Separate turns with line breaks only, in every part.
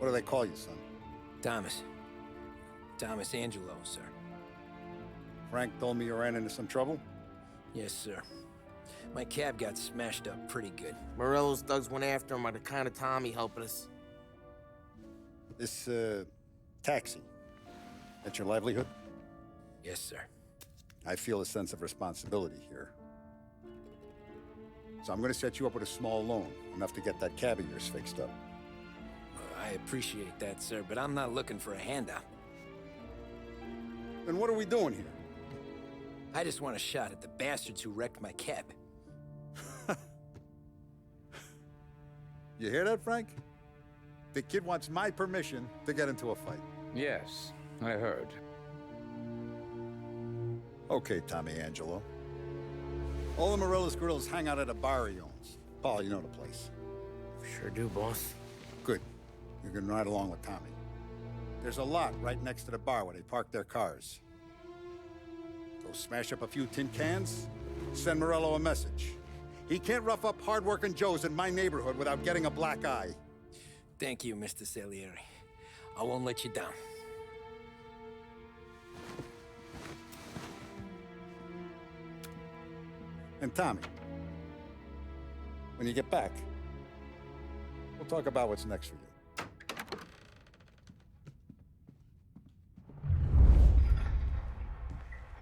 What do they call you, son?
Thomas. Thomas Angelo, sir.
Frank told me you ran into some trouble?
Yes, sir. My cab got smashed up pretty good.
Morello's thugs went after him on account of Tommy helping us.
This, taxi. That's your livelihood?
Yes, sir.
I feel a sense of responsibility here. So I'm gonna set you up with a small loan, enough to get that cab of yours fixed up.
I appreciate that, sir, but I'm not looking for a handout.
Then what are we doing here?
I just want a shot at the bastards who wrecked my cab.
You hear that, Frank? The kid wants my permission to get into a fight.
Yes, I heard.
Okay, Tommy Angelo. All the Morello's grills hang out at a bar he owns. Paul, you know the place.
Sure do, boss.
Good. You can ride along with Tommy. There's a lot right next to the bar where they park their cars. Go smash up a few tin cans, send Morello a message. He can't rough up hard-working Joes in my neighborhood without getting a black eye.
Thank you, Mr. Salieri. I won't let you down.
And Tommy, when you get back, we'll talk about what's next for you.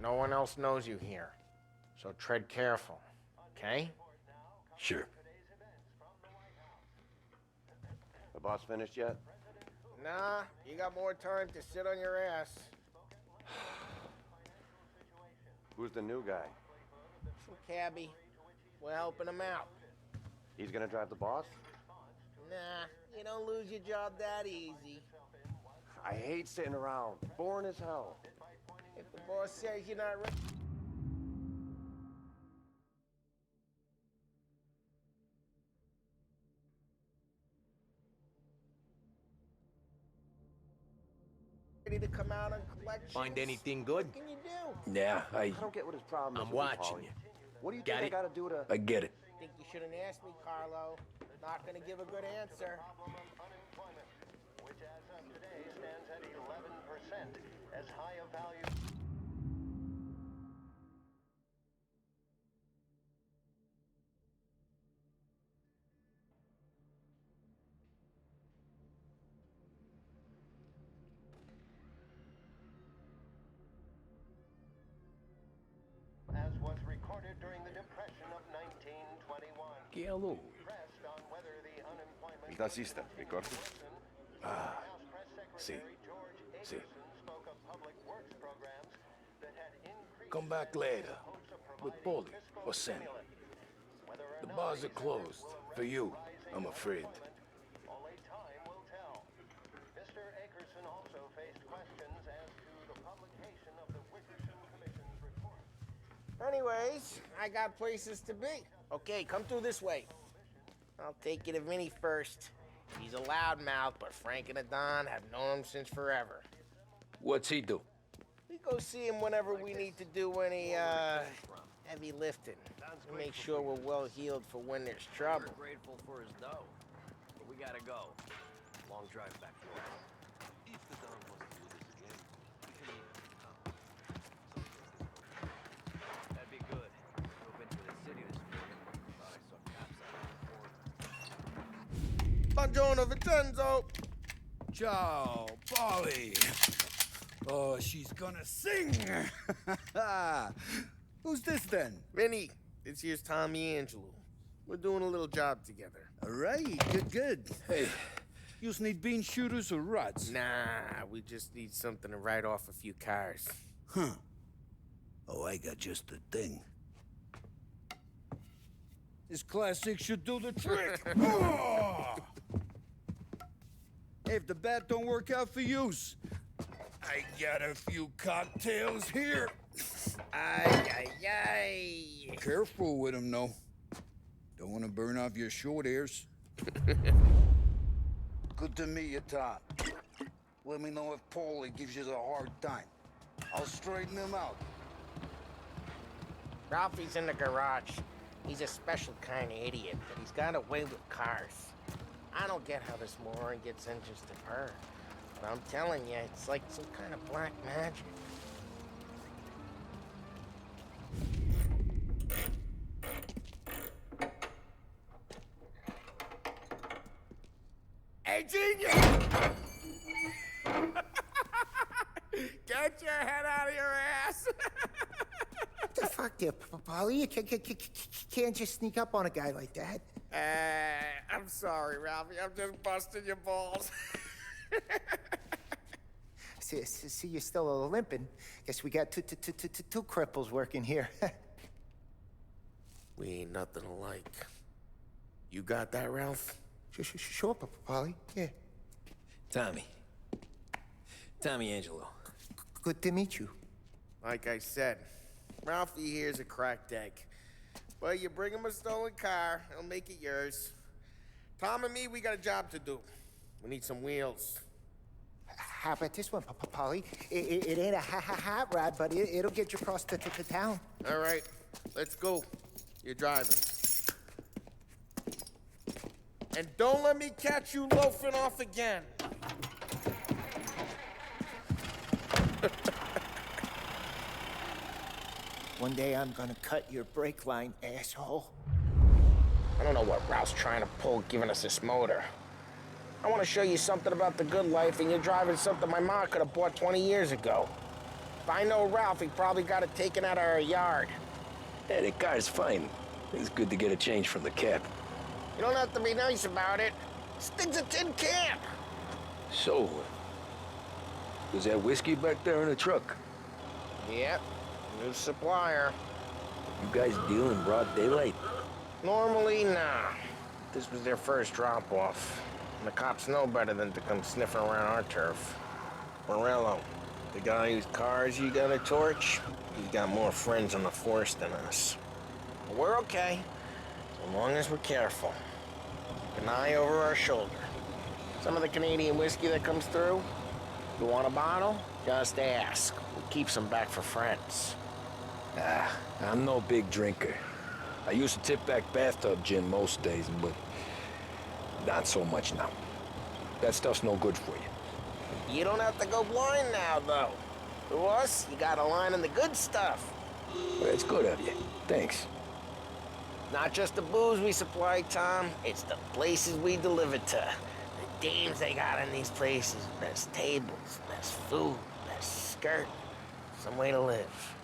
No one else knows you here, so tread careful, okay?
Sure.
The boss finished yet?
Nah, you got more time to sit on your ass.
Who's the new guy?
Some cabbie. We're helping him out.
He's gonna drive the boss?
Nah, you don't lose your job that easy.
I hate sitting around. Boring as hell.
If the boss says you're not ready... to come out on collections.
Find anything good?
What can you do?
Yeah,
I don't get what his problem is.
I'm
with
watching
Paulie.
you.
What do you
Got
think
it?
I gotta do to...
I get it.
Think you shouldn't ask me, Carlo. Not gonna give a good answer.
Which as of today stands at 11%, as high a value. As was recorded during the Depression of 1921.
Que hello.
Pressed on whether the unemployment...
Il tassista, ricordi?
Ah,
sì. Sì.
spoke of public works programs that had increased...
Come back later. With Paulie or Sam. The bars are closed. For you, I'm afraid.
Only time will tell. Mr. Akerson also faced questions as to the publication of the Wickersham Commission's report.
Anyways, I got places to be. Okay, come through this way. I'll take you to Vinny first. He's a loudmouth, but Frank and the Don have known him since forever.
What's he do?
We go see him whenever we need to do any, heavy lifting. To make sure we're well healed for when there's trouble.
We're grateful for his dough, but we gotta go. Long drive back to us. If the Don wants to do this again, we can leave it. That'd be good. Drove into the city this morning. Thought I saw cops out on the corner.
Buongiorno, Vincenzo!
Ciao, Polly. Oh, she's gonna sing. Who's this then?
Vinny, this here's Tommy Angelo. We're doing a little job together.
All right, good. Hey, you need bean shooters or rods?
Nah, we just need something to write off a few cars.
Huh. Oh, I got just the thing. This classic should do the trick. Oh! Hey, if the bat don't work out for use, I got a few cocktails here.
Ay, ay, ay.
Careful with them, though. Don't want to burn off your short hairs. Good to meet you, Tom. Let me know if Paulie gives you a hard time. I'll straighten him out.
Ralphie's in the garage. He's a special kind of idiot, but he's got a way with cars. I don't get how this moron gets interested in her. But I'm telling you, it's like some kind of black magic. Hey, genius! Get your head out of your ass!
What the fuck there, Polly? You can't just sneak up on a guy like that.
I'm sorry, Ralphie. I'm just busting your balls.
See, you're still limping. Guess we got two cripples working here.
We ain't nothing alike. You got that, Ralph?
Sure, Polly. Yeah.
Tommy. Tommy Angelo.
Good to meet you.
Like I said, Ralphie here's a cracked egg. But you bring him a stolen car, he'll make it yours. Tom and me, we got a job to do. We need some wheels.
How about this one, Polly? It ain't a hot rod, but it'll get you across to town.
All right, let's go. You're driving. And don't let me catch you loafing off again.
One day I'm gonna cut your brake line, asshole.
I don't know what Ralph's trying to pull giving us this motor. I want to show you something about the good life, and you're driving something my mom could have bought 20 years ago. If I know Ralph, he probably got it taken out of our yard.
Yeah, the car's fine. It's good to get a change from the cab.
You don't have to be nice about it. This thing's a tin can.
So, was that whiskey back there in the truck?
Yep, new supplier.
You guys deal in broad daylight?
Normally, nah. This was their first drop-off. And the cops know better than to come sniffing around our turf. Morello, the guy whose cars you got a torch, he's got more friends on the force than us. But we're okay, so long as we're careful. Keep an eye over our shoulder. Some of the Canadian whiskey that comes through, you want a bottle? Just ask. We'll keep some back for friends.
I'm no big drinker. I used to tip back bathtub gin most days, but not so much now. That stuff's no good for you.
You don't have to go blind now, though. To us, you got a line in the good stuff.
Well, that's good of you. Thanks.
Not just the booze we supply, Tom. It's the places we deliver to. The dames they got in these places. Best tables, best food, best skirt. Some way to live.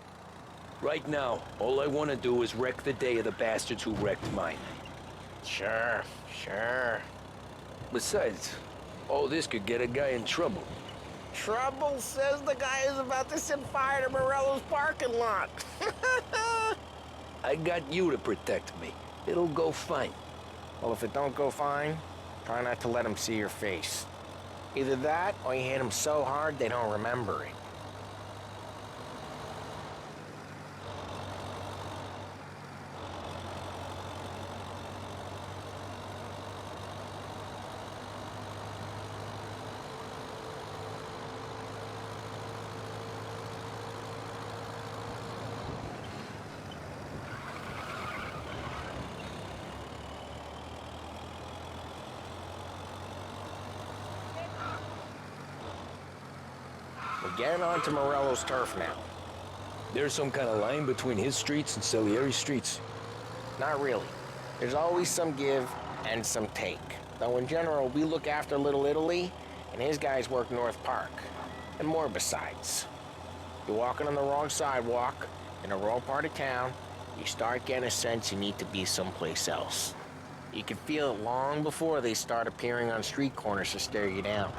Right now, all I want to do is wreck the day of the bastards who wrecked mine.
Sure, sure.
Besides, all this could get a guy in trouble.
Trouble says the guy is about to set fire to Morello's parking lot.
I got you to protect me. It'll go fine.
Well, if it don't go fine, try not to let him see your face. Either that, or you hit him so hard they don't remember it. We're getting onto Morello's turf now.
There's some kind of line between his streets and Salieri's streets.
Not really. There's always some give and some take. Though in general, we look after Little Italy, and his guys work North Park. And more besides. You're walking on the wrong sidewalk, in a wrong part of town, you start getting a sense you need to be someplace else. You can feel it long before they start appearing on street corners to stare you down.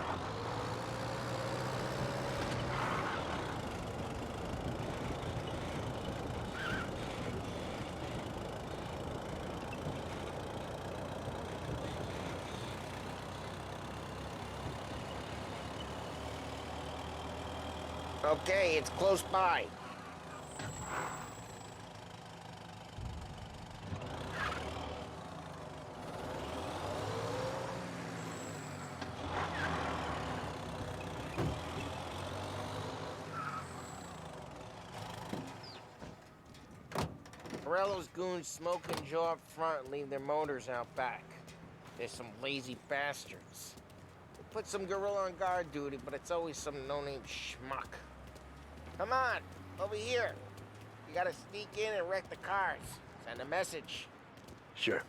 Okay, it's close by. Morello's goons smoke and jaw up front and leave their motors out back. There's some lazy bastards. They put some gorilla on guard duty, but it's always some no-name schmuck. Come on, over here. You gotta sneak in and wreck the cars. Send a message.
Sure.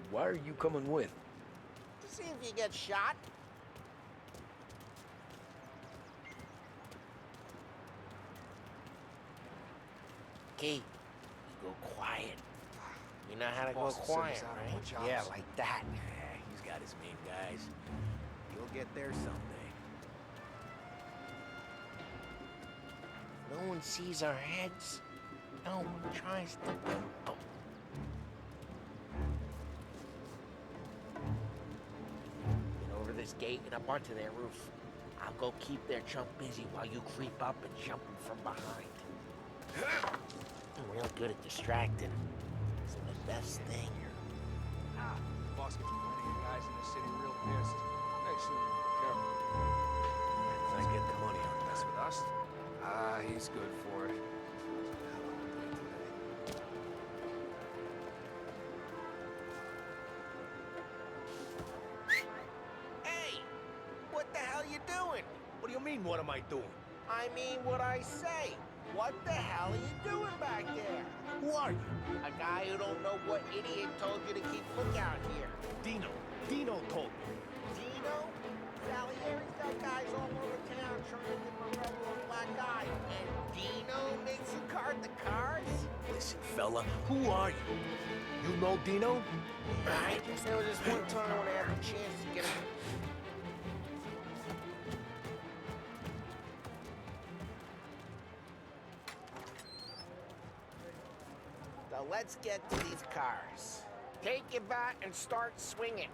Why are you coming with?
To see if you get shot. Key, you go quiet. You know how to go quiet, right?
Yeah, like that. Yeah, he's got his main guys. You'll get there someday.
No one sees our heads. No one tries to do. Oh. Get over this gate and up onto their roof. I'll go keep their chump busy while you creep up and jump him from behind. I'm real good at distracting. It's the best thing.
Boss gets plenty of guys in the city real pissed. Hey, Sue, careful.
I get the money on
Mess with us? Ah, he's good for it.
Hey! What the hell you doing?
What do you mean, what am I doing?
I mean what I say. What the hell are you doing back there?
Who are you?
A guy who don't know what idiot told you to keep lookout here.
Dino. Dino told me.
Dino? Salieri's got guys all over town trying to get Morello a black eye. And Dino makes you guard the cars?
Listen, fella, who are you? You know Dino?
Right. There was this one time when I had the chance to get him. Now let's get to these cars. Take your bat and start swinging.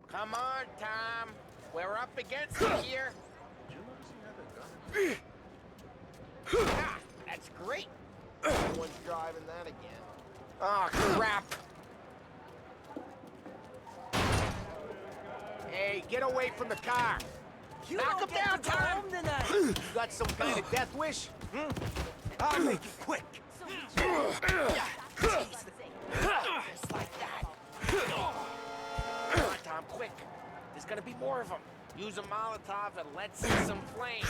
Come on, Tom. We're up against it here. Ah, that's great. No one's driving that again. Oh, crap. Hey, get away from the car. Knock him down, Tom.
You got some kind of death wish? Hmm? I'll make it quick.
Just like that. Come on, Tom, quick. There's gonna be more of them. Use a Molotov and let's see some flames.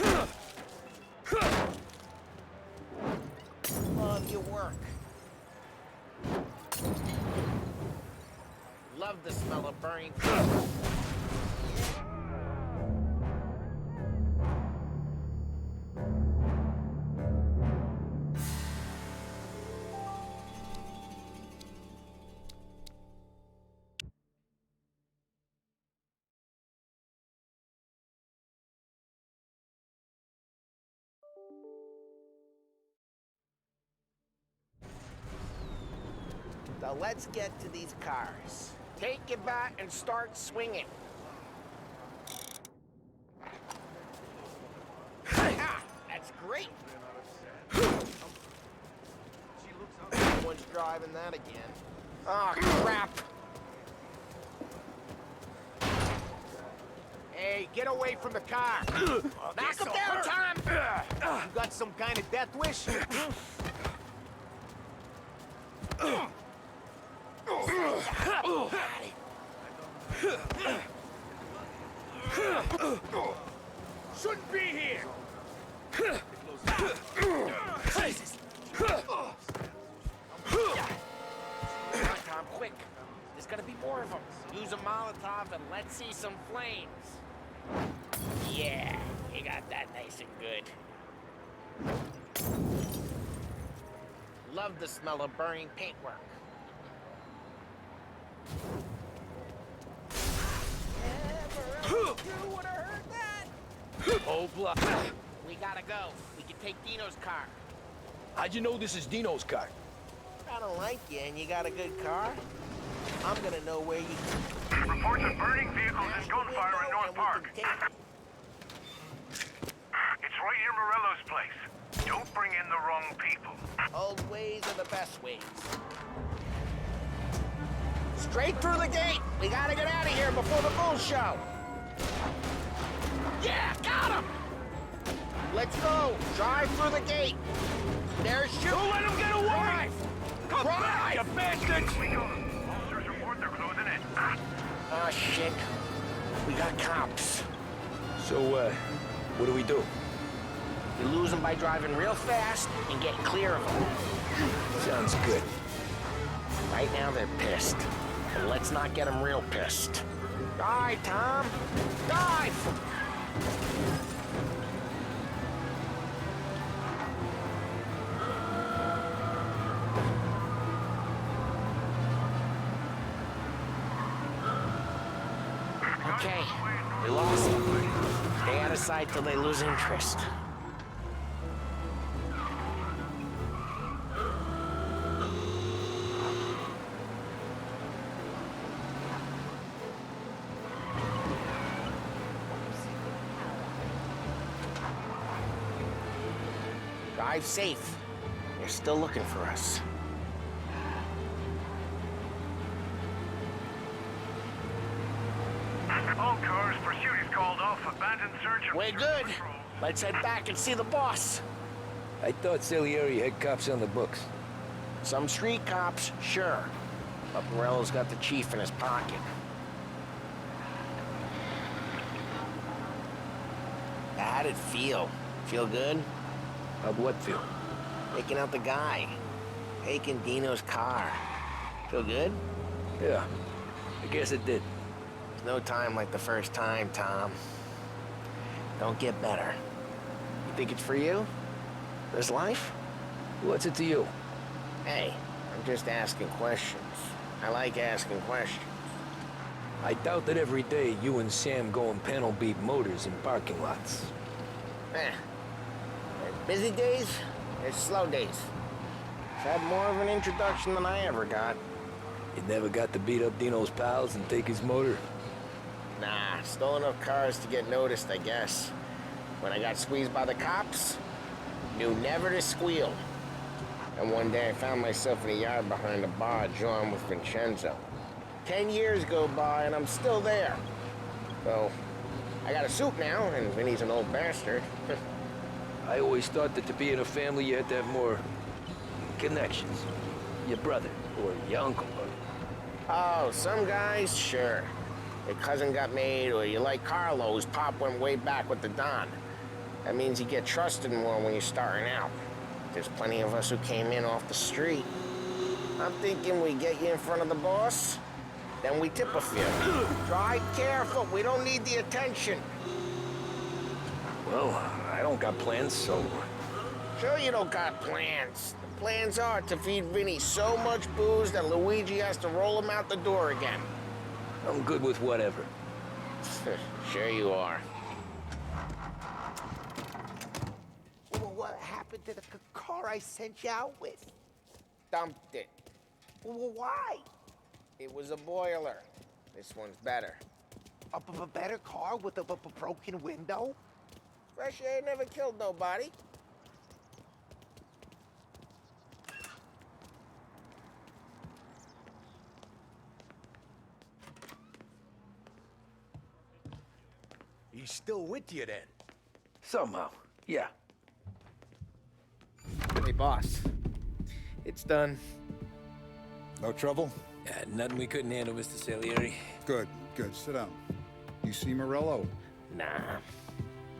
Love your work. Love the smell of burning food. Now let's get to these cars. Take your bat and start swinging. Ah, that's great. No one's driving that again. Oh, crap. Hey, get away from the car. Knock him down, Tom.
You got some kind of death wish? Shouldn't be here.
Jesus. Come on, Tom, quick. There's gonna be more of them. Use a Molotov and let's see some flames. Yeah, you got that nice and good. Love the smell of burning paintwork. You would have heard that.
Oh, block.
We gotta go. We can take Dino's car.
How'd you know this is Dino's car?
I don't like you and you got a good car. I'm gonna know where you...
Reports of burning vehicles and gunfire in North Park. It's right near Morello's place. Don't bring in the wrong people.
Old ways are the best ways. Straight through the gate. We gotta get out of here before the bull show. Yeah, got him! Let's go! Drive through the gate! There's shoot! Don't let him get away! Come back, you bastards!
Officers report they're closing in.
Oh, shit. We got cops.
So, what do we do?
We lose them by driving real fast and get clear of them.
Sounds good.
Right now, they're pissed. But let's not get them real pissed. All right, Tom. Dive! Okay, we lost them. Stay out of sight till they lose interest. Drive safe. They're still looking for us.
All cars, pursuit is called off. Abandoned search and
We're good. Let's head back and see the boss.
I thought Salieri had cops on the books.
Some street cops, sure. But Morello's got the chief in his pocket. How'd it feel? Feel good?
How'd what feel?
Taking out the guy. Taking Dino's car. Feel good?
Yeah, I guess it did.
There's no time like the first time, Tom. Don't get better. You think it's for you? This life?
What's it to you?
Hey, I'm just asking questions. I like asking questions.
I doubt that every day you and Sam go and panel beat motors in parking lots.
There's busy days, there's slow days. I've had more of an introduction than I ever got.
You never got to beat up Dino's pals and take his motor?
Nah, stole enough cars to get noticed, I guess. When I got squeezed by the cops, knew never to squeal. And one day I found myself in a yard behind a bar joined with Vincenzo. 10 years go by and I'm still there. So, I got a suit now, and Vinny's an old bastard.
I always thought that to be in a family you had to have more connections. Your brother, or your uncle, or...
Oh, some guys, sure. Your cousin got made, or you like Carlo, whose pop went way back with the Don. That means you get trusted more when you're starting out. There's plenty of us who came in off the street. I'm thinking we get you in front of the boss, then we tip a few. Drive careful, we don't need the attention.
Well, I don't got plans, so...
Sure you don't got plans. The plans are to feed Vinny so much booze that Luigi has to roll him out the door again.
I'm good with whatever.
Sure you are.
Well, what happened to the car I sent you out with?
Dumped it.
Well, why?
It was a boiler. This one's better.
A better car with a broken window?
Fresh air never killed nobody.
He's still with you then?
Somehow, yeah.
Hey, boss. It's done.
No trouble?
Yeah, nothing we couldn't handle, Mr. Salieri.
Good, good. Sit down. You see Morello?
Nah,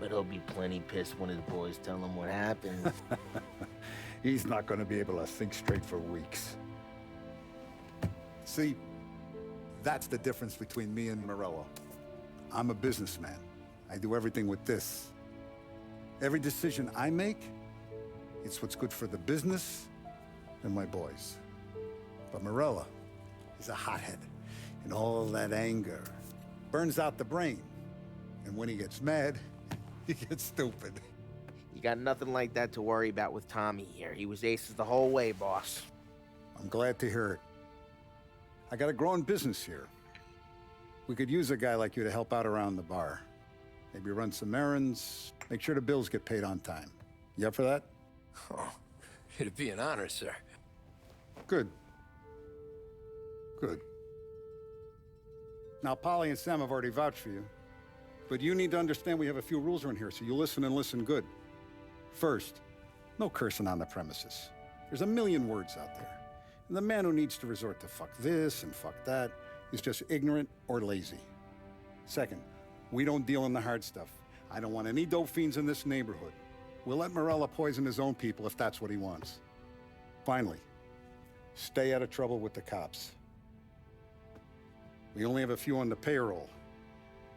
but he'll be plenty pissed when his boys tell him what happened.
He's not going to be able to think straight for weeks. See, that's the difference between me and Morello. I'm a businessman. I do everything with this. Every decision I make, it's what's good for the business and my boys. But Morello is a hothead, and all that anger burns out the brain. And when he gets mad, he gets stupid.
You got nothing like that to worry about with Tommy here. He was aces the whole way, boss.
I'm glad to hear it. I got a growing business here. We could use a guy like you to help out around the bar. Maybe run some errands, make sure the bills get paid on time. You up for that?
Oh, it'd be an honor, sir.
Good. Good. Now, Polly and Sam have already vouched for you. But you need to understand we have a few rules around here, so you listen and listen good. First, no cursing on the premises. There's a million words out there. And the man who needs to resort to fuck this and fuck that is just ignorant or lazy. Second, we don't deal in the hard stuff. I don't want any dope fiends in this neighborhood. We'll let Morella poison his own people if that's what he wants. Finally, stay out of trouble with the cops. We only have a few on the payroll.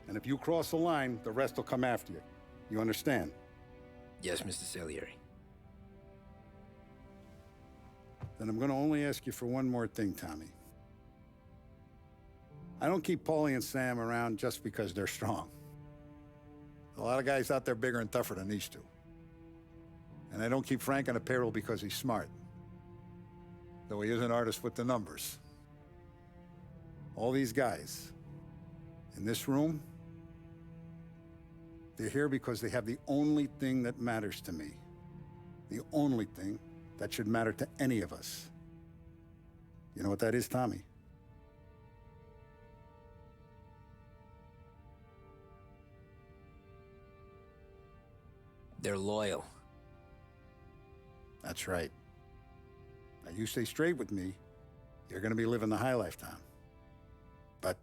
And if you cross the line, the rest will come after you. You understand?
Yes, Mr. Salieri.
Then I'm gonna only ask you for one more thing, Tommy. I don't keep Paulie and Sam around just because they're strong. A lot of guys out there bigger and tougher than these two. And I don't keep Frank on the payroll because he's smart. Though he is an artist with the numbers. All these guys in this room, they're here because they have the only thing that matters to me. The only thing that should matter to any of us. You know what that is, Tommy?
They're loyal.
That's right. Now you stay straight with me, you're gonna be living the high life, Tom. But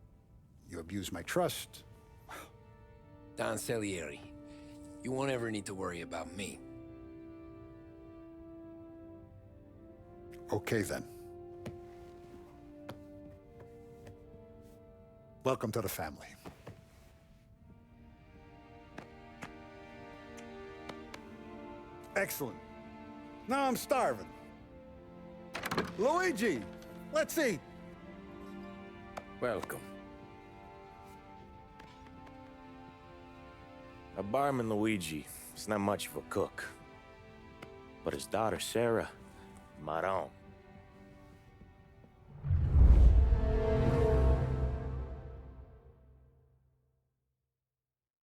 you abuse my trust.
Don Salieri, you won't ever need to worry about me.
Okay, then. Welcome to the family. Excellent. Now I'm starving. Luigi, let's eat.
Welcome.
Our barman Luigi is not much of a cook. But his daughter Sarah, Maron,